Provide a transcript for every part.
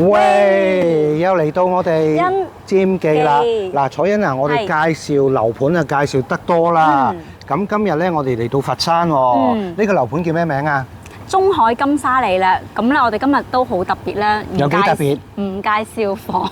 喂，又嚟到我哋尖記啦！記嗱，楚欣啊，我哋介紹樓盤啊，介紹得多啦。咁今日咧，我哋嚟到佛山喎。呢個樓盤叫咩名啊？中海金沙里啦。咁咧，我哋今日都好特別啦。有幾特別？唔介紹房，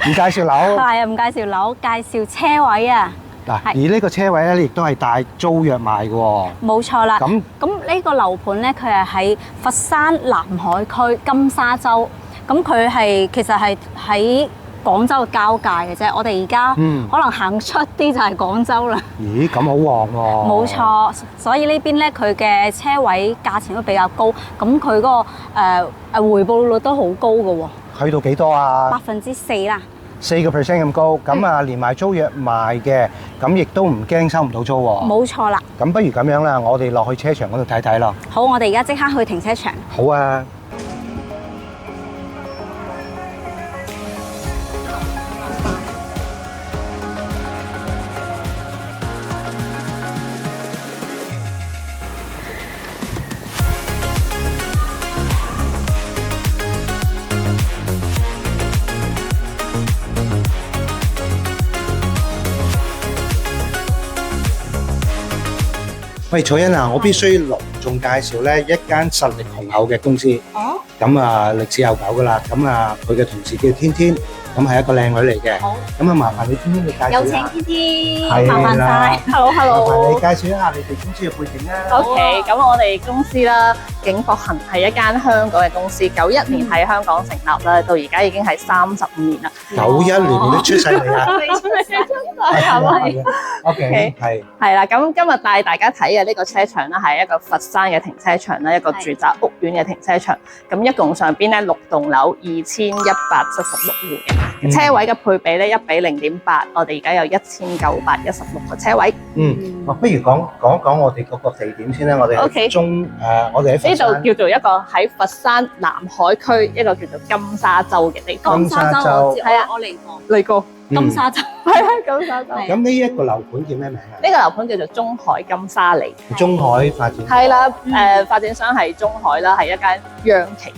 唔介紹樓。係啊，唔介紹樓，介紹車位啊。嗱，而呢個車位咧，亦都係帶租約賣嘅喎。冇錯啦。咁呢個樓盤咧，佢係喺佛山南海區金沙洲。咁佢係其實係喺廣州嘅交界嘅啫。我哋而家可能行出啲就係廣州啦。咦，咁好旺喎！冇錯，所以呢邊咧佢嘅車位價錢都比較高，咁佢嗰個回報率都好高嘅喎。去到幾多啊4%啦。4% 咁高，咁啊連埋租約賣嘅，咁亦都唔驚收唔到租喎。冇錯啦。咁不如咁樣啦，我哋落去車場嗰度睇睇咯。好，我哋而家即刻去停車場。好啊。喂，楚欣啊，我必須隆重介紹咧一間實力雄厚嘅公司。哦。咁啊，歷史悠久噶啦。咁啊，佢嘅同事叫天天，咁係一個靚女嚟嘅。好。咁啊，麻煩你天天你介紹。有請天天。係啦。麻煩晒。Hello。麻煩你介紹一下你哋公司嘅背景啦。OK，咁我哋公司啦，景博行係一間香港嘅公司，91年喺香港成立啦，到而家已經係35年啦。91年你都出世未啊？係咪？OK，係啦，咁今日帶大家睇嘅呢個車場咧，係一個佛山嘅停車場啦，一個住宅屋苑嘅停車場。咁一共上邊咧6棟樓，2176戶嘅車位嘅配比咧1比0.8，我哋而家有1916個車位。不如講我哋嗰個地點先啦。我哋喺我哋喺佛山呢度叫做一個喺佛山南海區一個叫做金沙洲嘅地方。金沙洲係啊，我嚟過金沙洲。係啊，金沙洲。咁呢一個樓盤叫咩名啊？呢個樓盤叫做中海金沙里。中海發展。係啦，發展商係中海啦，係一間央企。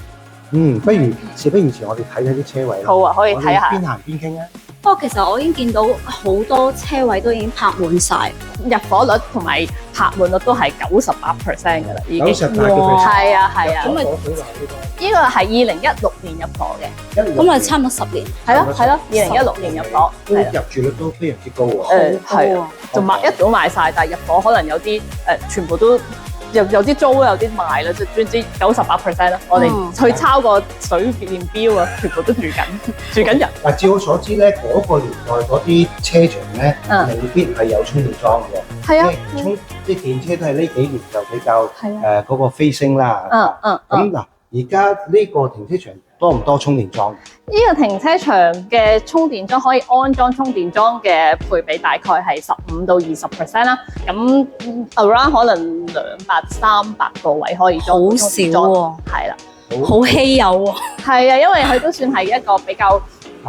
不如事不宜遲，我哋睇睇啲車位啦。好啊，可以睇下。邊行邊傾啊！不過其實我已經見到好多車位都已經泊滿晒，入伙率同埋泊滿率都係98%㗎啦，已經。98%。係啊係啊。咁咪呢個係2016年入伙嘅。咁咪差唔多10年。係咯係咯，2016年入伙。入住率都非常之高喎。係啊，就一早賣晒，但係入伙可能有啲全部都。有啲租有啲賣啦，就總之98%啦。我哋去抄個水電錶啊，全部都住緊人。嗱，照我所知咧，嗰個年代嗰啲車場咧，未必係有充電樁嘅。係啊，即係電車都係呢幾年就比較嗰個飛升啦。咁嗱，而家呢個停車場多唔多充電樁？呢個停車場嘅充電樁可以安裝充電樁嘅配比大概係15到20% 啦。咁 around 可能200、300個位可以裝。好少喎。係啦，好稀有喎。係啊，因為佢都算係一個比較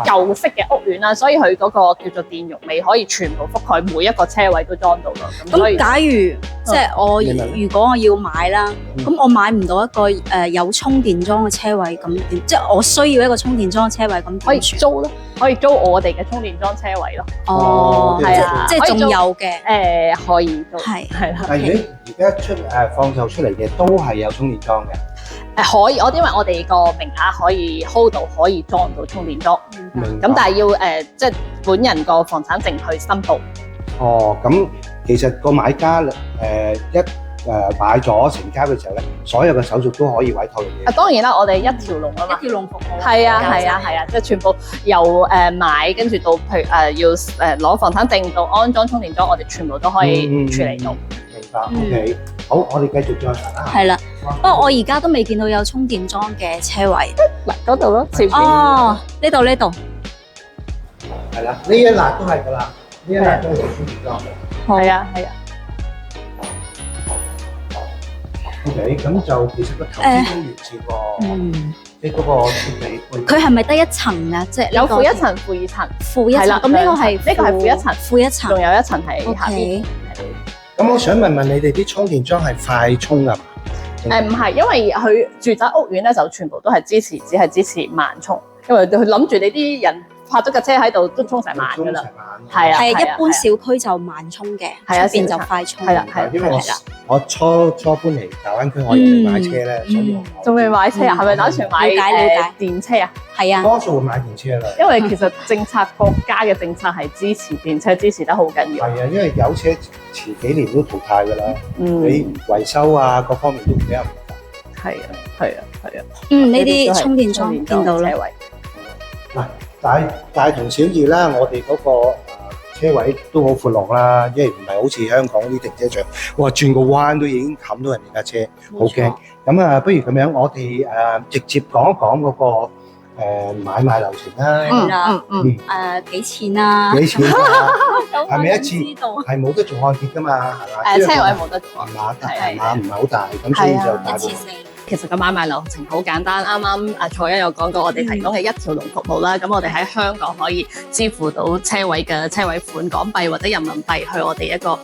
舊式嘅屋苑啦，所以佢嗰個叫做電容未可以全部覆蓋每一個車位都裝到咯。咁假如即係如果我要買啦，咁我買唔到一個有充電樁嘅車位，咁點？即係我需要一個充電樁嘅車位，咁可以租咯，可以租我哋嘅充電樁車位咯。哦，係啊，即係仲有嘅。可以租。係啦。但係如果而家放售出嚟嘅都係有充電樁嘅。可以，因為我哋個名額可以 hold 到，可以裝到充電樁。咁但係要即係本人個房產證去申報。哦，咁其實個買家一買咗成交嘅時候咧，所有嘅手續都可以委託你嘅。當然啦，我哋一條龍啊嘛。一條龍服務。係啊，即係全部由買跟住到譬如要攞房產證到安裝充電樁，我哋全部都可以處理到。明白。OK，好，我哋繼續再行啦。係啦，不過我而家都未見到有充電樁嘅車位。嗱，嗰度咯，前邊。哦，呢度。係啦，呢一欄都係㗎啦，呢一欄都係有充電樁嘅。係啊。OK，咁就其實個投資都完善喎。即係嗰個設備。佢係咪得一層啊？即係有負一層、負二層。負一層。咁呢個係負一層。負一層。仲有一層喺下邊。咁我想問你哋啲充電樁係快充㗎嘛？唔係，因為佢住宅屋苑咧就全部都係只係支持慢充。因為佢諗住你啲人泊咗架車喺度都沖成晚㗎啦。係啊，係一般小區就慢充嘅，出邊就快充。係啦，因為我初搬嚟大灣區，我又買車咧，所以仲未買車啊？係咪打算買電車啊？係啊，多數會買電車啦。因為其實國家嘅政策係支持電車，支持得好緊要。係啊，因為有車遲幾年都淘汰㗎啦。你維修啊各方面都比較麻煩。係啊。呢啲充電樁見到啦。嗱，大同小異啦，我哋嗰個車位都好闊落啦，因為唔係好似香港啲停車場，哇轉個彎都已經冚到人哋架車，好驚。咁啊，不如咁樣，我哋直接講一講嗰個買賣流程啦。幾錢啊？幾錢啊？係咪一次係冇得做按揭㗎嘛？係嘛？車位冇得做，係嘛？唔係好大，咁所以就大部分。其實個買賣流程好簡單，啱啱阿蔡欣有講過，我哋提供係一條龍服務啦。咁我哋喺香港可以支付到車位嘅車位款港幣或者人民幣去我哋一個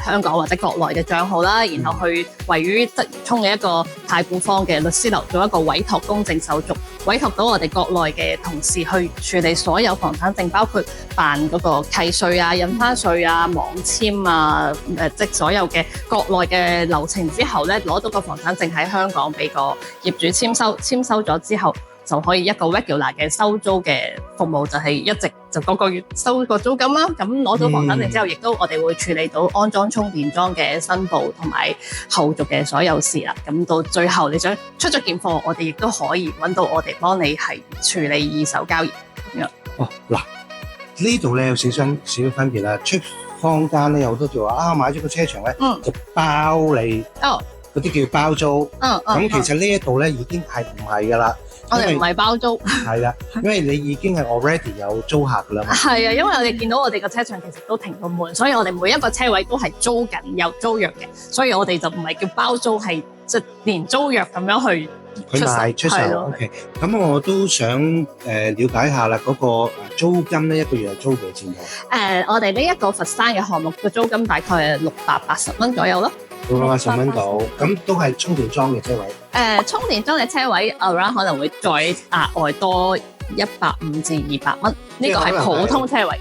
香港或者國內嘅帳號啦，然後去位於鰂魚涌嘅一個太古坊嘅律師樓做一個委託公證手續，委託到我哋國內嘅同事去處理所有房產證，包括辦嗰個契稅啊、印花稅啊、網簽啊，即所有嘅國內嘅流程之後咧，攞到個房產證喺香港俾個業主簽收咗之後，就可以一個 regular 嘅收租嘅服務，就係一直就個月收個租金啦。咁攞到房產證之後，亦都我哋會處理到安裝充電樁嘅申報同埋後續嘅所有事啦。咁到最後你想出咗件貨，我哋亦都可以揾到我哋幫你係處理二手交易咁樣。哦，嗱，呢度咧有少少分別啦。出坊間咧有好多就話買咗個車場咧，就包你嗰啲叫包租。咁其實呢一度咧已經係唔係噶啦。我哋唔係包租。係啦，因為你已經係 already 有租客噶啦嘛。係啊，因為我哋見到我哋個車場其實都停到滿，所以我哋每一個車位都係租緊有租約嘅，所以我哋就唔係叫包租，係即係連租約咁樣去出售。OK， 咁我都想了解下啦，嗰個租金咧一個月係租幾錢度？我哋呢一個佛山嘅項目嘅租金大概係680蚊左右咯。680蚊到，咁都係充電樁嘅車位。充電樁嘅車位 around 可能會再額外多150至200蚊，呢個係普通車位。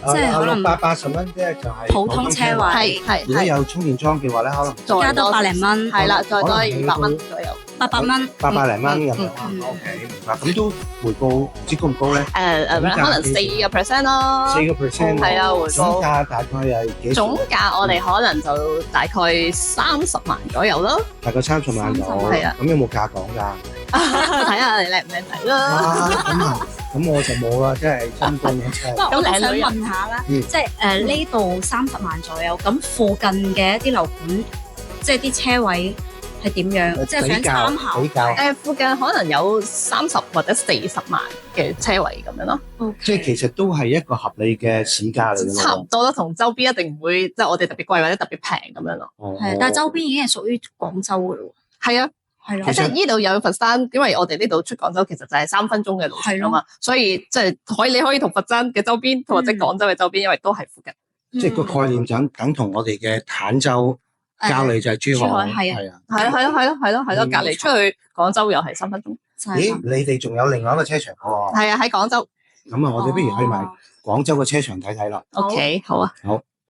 即係可能680蚊，即係就係普通車位。係。如果有充電樁嘅話咧，可能加多100零蚊。係啦，再多200蚊左右。800蚊，800零蚊咁樣。OK，明白。咁都回報唔知高唔高咧？可能4% 咯。4%。係啊，回報。總價大概係幾？總價我哋可能就大概30萬左右咯。大概30萬左右。係啊。咁有冇價講㗎？睇下你靚唔靚仔啦。咁我就冇啦，即係真工嘅車。咁我想問下啦，即係呢度30萬左右，咁附近嘅一啲樓盤，即係啲車位係點樣？即係想參考。附近可能有30或者40萬嘅車位咁樣咯。即係其實都係一個合理嘅市價嚟嘅。差唔多啦，同周邊一定唔會即係我哋特別貴或者特別平咁樣咯。係，但係周邊已經係屬於廣州嘅咯。係啊。係咯，即係呢度有佛山，因為我哋呢度出廣州其實就係3分鐘嘅路程啊嘛，所以即係你可以同佛山嘅周邊，或者廣州嘅周邊，因為都係附近。即係個概念就等同我哋嘅坦洲，隔離就係珠海，係啊，係咯，隔離出去廣州又係3分鐘。咦，你哋仲有另外一個車場喎？係啊，喺廣州。咁啊，我哋不如去埋廣州嘅車場睇睇啦。OK，好啊。好。